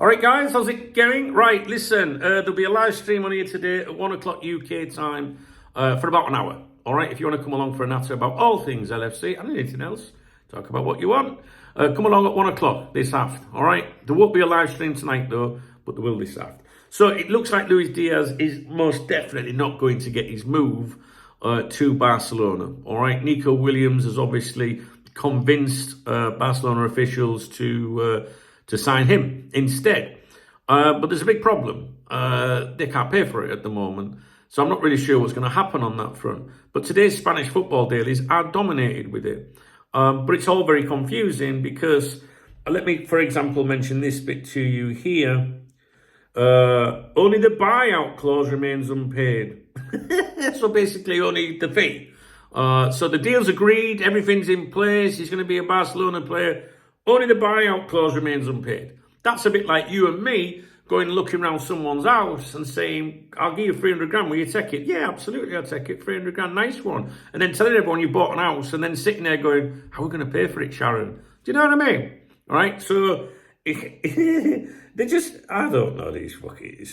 All right, guys, how's it going? Right, listen, there'll be a live stream on here today at 1 o'clock UK time for about an hour. All right, if you want to come along for a natter about all things LFC and anything else, talk about what you want, come along at 1 o'clock this afternoon. All right, there won't be a live stream tonight, though, but there will this afternoon. So it looks like Luis Díaz is most definitely not going to get his move to Barcelona. All right, Nico Williams has obviously convinced Barcelona officials to sign him instead. But there's a big problem. They can't pay for it at the moment. So I'm not really sure what's going to happen on that front. But today's Spanish football dailies are dominated with it. But it's all very confusing because, let me, for example, mention this bit to you here. Only the buyout clause remains unpaid. So basically only the fee. So the deal's agreed, everything's in place, he's going to be a Barcelona player. Only the buyout clause remains unpaid. That's a bit like you and me going and looking around someone's house and saying, I'll give you 300 grand, will you take it? Yeah, absolutely, I'll take it, 300 grand, nice one. And then telling everyone you bought an house and then sitting there going, how are we going to pay for it, Sharon? Do you know what I mean? All right, so they just, I don't know these fucking,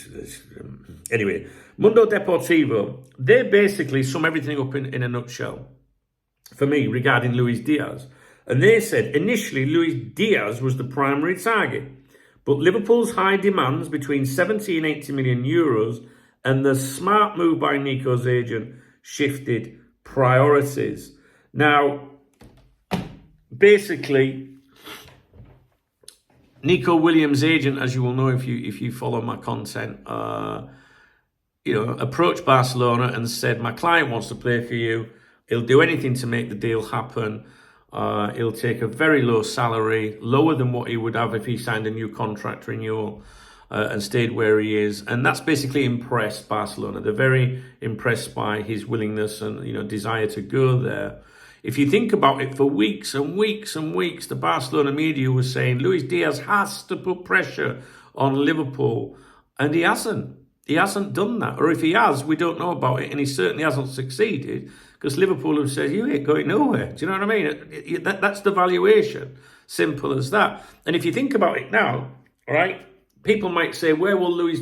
anyway, Mundo Deportivo, they basically sum everything up in a nutshell for me regarding Luis Díaz. And they said initially Luis Díaz was the primary target, but Liverpool's high demands between 70 and 80 million euros and the smart move by Nico's agent shifted priorities. Now, basically, Nico Williams' agent, as you will know if you follow my content, approached Barcelona and said, my client wants to play for you. He'll do anything to make the deal happen. He'll take a very low salary, lower than what he would have if he signed a new contract renewal and stayed where he is. And that's basically impressed Barcelona. They're very impressed by his willingness and desire to go there. If you think about it, for weeks and weeks and weeks, the Barcelona media was saying Luis Díaz has to put pressure on Liverpool, and he hasn't. He hasn't done that. Or if he has, we don't know about it, and he certainly hasn't succeeded because Liverpool have said, you ain't going nowhere. Do you know what I mean? That's the valuation. Simple as that. And if you think about it now, all right, people might say, where will Luis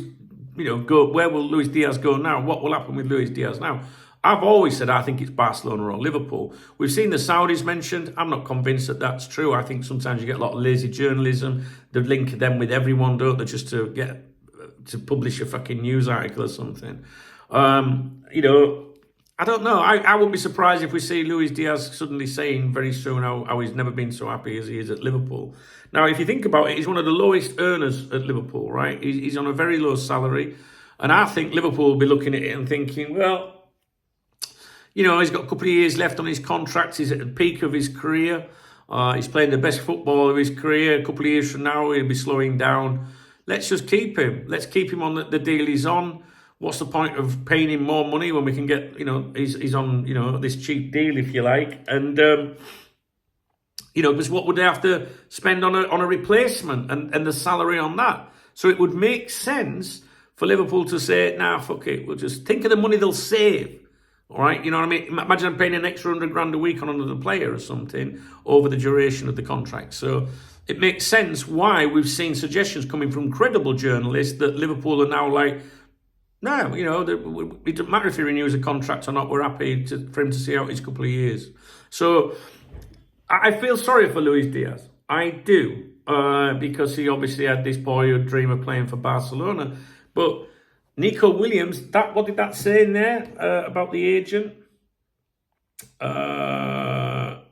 go? Where will Luis Díaz go now? What will happen with Luis Díaz now? I've always said I think it's Barcelona or Liverpool. We've seen the Saudis mentioned. I'm not convinced that that's true. I think sometimes you get a lot of lazy journalism. They link them with everyone, don't they, just to get to publish a fucking news article or something. I don't know. I wouldn't be surprised if we see Luis Díaz suddenly saying very soon how he's never been so happy as he is at Liverpool. Now, if you think about it, he's one of the lowest earners at Liverpool, right? He's on a very low salary. And I think Liverpool will be looking at it and thinking, well, he's got a couple of years left on his contract. He's at the peak of his career. He's playing the best football of his career. A couple of years from now, he'll be slowing down. Let's just keep him. Let's keep him on the deal he's on. What's the point of paying him more money when we can get, he's on, this cheap deal, if you like. And, because what would they have to spend on a replacement and the salary on that? So it would make sense for Liverpool to say, nah, fuck it. We'll just think of the money they'll save. All right, you know what I mean? Imagine I'm paying an extra 100 grand a week on another player or something over the duration of the contract. So it makes sense why we've seen suggestions coming from credible journalists that Liverpool are now like, no, it doesn't matter if he renews a contract or not. We're happy for him to see out his couple of years. So I feel sorry for Luis Díaz. I do, because he obviously had this boyhood dream of playing for Barcelona. But Nico Williams, what did that say in there about the agent? The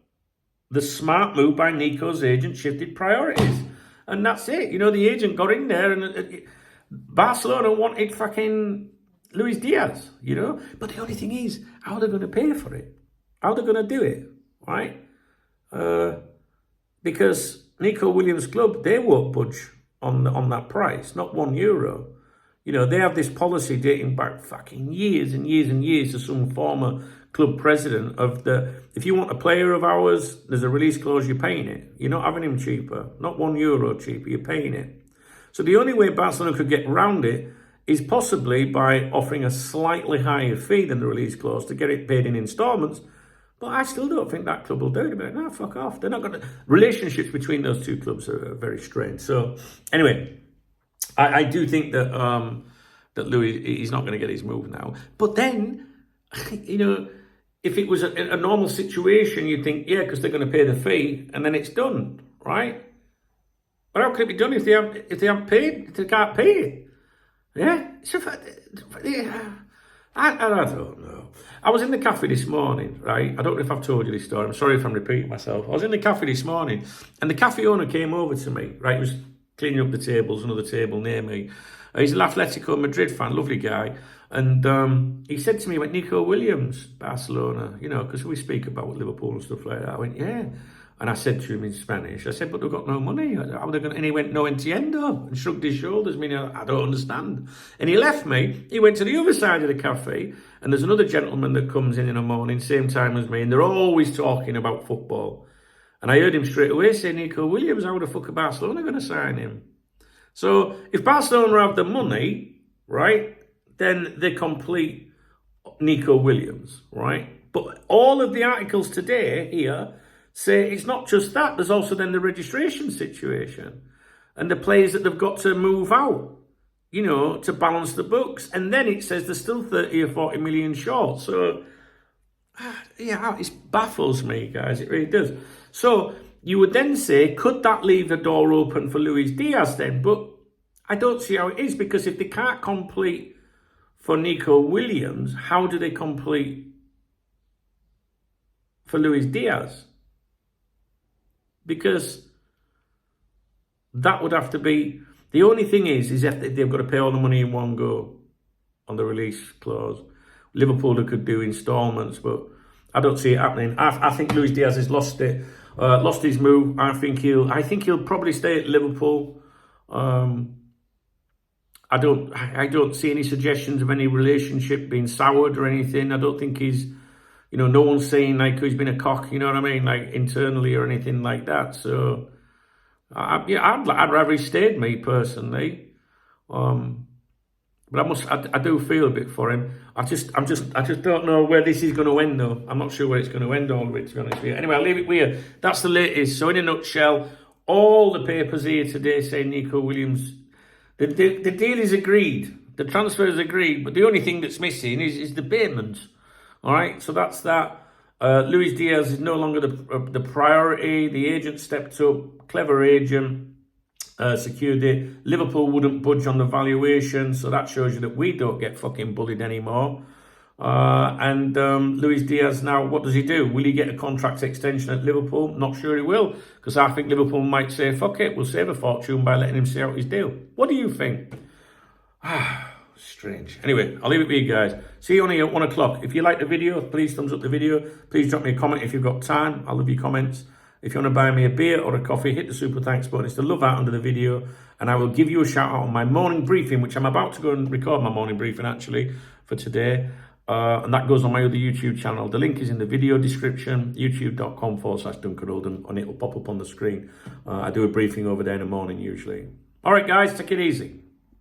smart move by Nico's agent shifted priorities. And that's it. The agent got in there and Barcelona wanted fucking Luis Díaz, But the only thing is, how are they going to pay for it? How are they going to do it, right? Because Nico Williams' club, they won't budge on that price, not €1. They have this policy dating back fucking years and years and years to some former club president of if you want a player of ours, there's a release clause, you're paying it. You're not having him cheaper, not €1 cheaper, you're paying it. So the only way Barcelona could get around it is possibly by offering a slightly higher fee than the release clause to get it paid in installments. But I still don't think that club will do it. They'll be like, no, fuck off. They're not going to. Relationships between those two clubs are very strange. So, anyway, I do think that that Louis, he's not going to get his move now. But then, if it was a normal situation, you'd think, yeah, because they're going to pay the fee, and then it's done, right? But how can it be done if they haven't paid? If they can't pay it? Yeah, I don't know. I was in the cafe this morning, right? I don't know if I've told you this story. I'm sorry if I'm repeating myself. I was in the cafe this morning, and the cafe owner came over to me, right? He was cleaning up the tables, another table near me. He's an Atletico Madrid fan, lovely guy. And he said to me, he went, Nico Williams, Barcelona, because we speak about Liverpool and stuff like that. I went, yeah. And I said to him in Spanish, I said, but they've got no money. How are they going? And he went, no entiendo, and shrugged his shoulders, meaning, I don't understand. And he left me. He went to the other side of the cafe, and there's another gentleman that comes in the morning, same time as me, and they're always talking about football. And I heard him straight away say, Nico Williams, how the fuck are Barcelona going to sign him? So if Barcelona have the money, right, then they complete Nico Williams, right? But all of the articles today here say it's not just that. There's also then the registration situation and the players that they've got to move out, to balance the books. And then it says they're still 30 or 40 million short. So, yeah, it baffles me, guys. It really does. So you would then say, could that leave the door open for Luis Díaz then? But I don't see how it is, because if they can't complete for Nico Williams, how do they complete for Luis Díaz? Because that would have to be, the only thing is if they've got to pay all the money in one go on the release clause. Liverpool could do instalments, but I don't see it happening. I think Luis Díaz has lost it, lost his move. I think he'll probably stay at Liverpool. I don't see any suggestions of any relationship being soured or anything. I don't think he's, no one's saying like he's been a cock, you know what I mean, like internally or anything like that. So, I'd rather he stayed, me personally. But I do feel a bit for him. I just don't know where this is going to end though. I'm not sure where it's going to end all of it, to be honest with you. Anyway, I'll leave it with you. That's the latest. So in a nutshell, all the papers here today say Nico Williams, the deal is agreed. The transfer is agreed, but the only thing that's missing is the payment. All right, so that's that. Luis Díaz is no longer the priority. The agent stepped up, clever agent, secured it. Liverpool wouldn't budge on the valuation, so that shows you that we don't get fucking bullied anymore. And Luis Díaz now, what does he do? Will he get a contract extension at Liverpool? Not sure he will, because I think Liverpool might say, fuck it, we'll save a fortune by letting him see out his deal. What do you think? Strange. Anyway, I'll leave it with you guys. See you on here at 1 o'clock. If you like the video, please thumbs up the video. Please drop me a comment if you've got time. I love your comments. If you want to buy me a beer or a coffee, hit the super thanks button. It's the love out under the video. And I will give you a shout out on my morning briefing, which I'm about to go and record my morning briefing actually for today. And that goes on my other YouTube channel. The link is in the video description, youtube.com/Duncan Oldham, and it'll pop up on the screen. I do a briefing over there in the morning usually. All right, guys, take it easy.